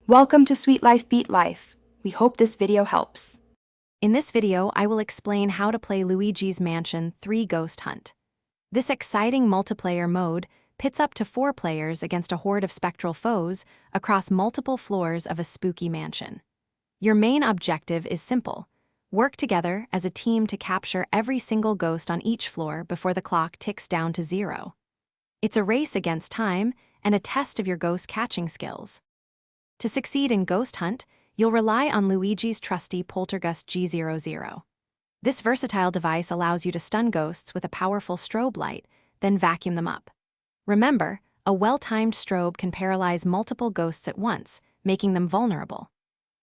Welcome to Sweet Life Beat Life. We hope this video helps. In this video, I will explain how to play Luigi's Mansion 3 Ghost Hunt. This exciting multiplayer mode pits up to 4 players against a horde of spectral foes across multiple floors of a spooky mansion. Your main objective is simple: work together as a team to capture every single ghost on each floor before the clock ticks down to 0. It's a race against time and a test of your ghost catching skills. To succeed in Ghost Hunt, you'll rely on Luigi's trusty Poltergust G00. This versatile device allows you to stun ghosts with a powerful strobe light, then vacuum them up. Remember, a well-timed strobe can paralyze multiple ghosts at once, making them vulnerable.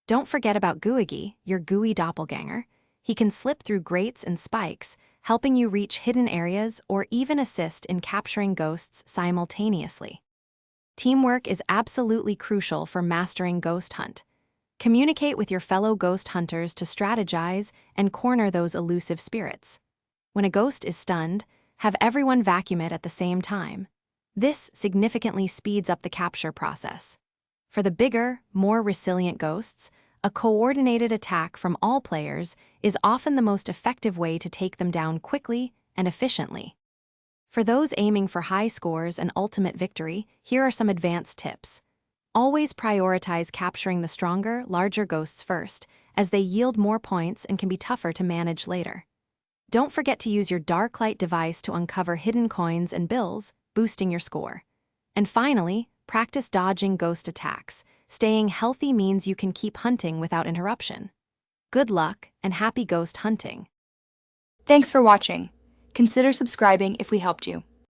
Don't forget about Luigi, your gooey doppelganger. He can slip through grates and spikes, helping you reach hidden areas or even assist in capturing ghosts simultaneously. Teamwork is absolutely crucial for mastering Ghost Hunt. Communicate with your fellow ghost hunters to strategize and corner those elusive spirits. When a ghost is stunned, have everyone vacuum it at the same time. This significantly speeds up the capture process. For the bigger, more resilient ghosts, a coordinated attack from all players is often the most effective way to take them down quickly and efficiently. For those aiming for high scores and ultimate victory, here are some advanced tips. Always prioritize capturing the stronger, larger ghosts first, as they yield more points and can be tougher to manage later. Don't forget to use your dark light device to uncover hidden coins and bills, boosting your score. And finally, practice dodging ghost attacks. Staying healthy means you can keep hunting without interruption. Good luck and happy ghost hunting! Thanks for watching. Consider subscribing if we helped you.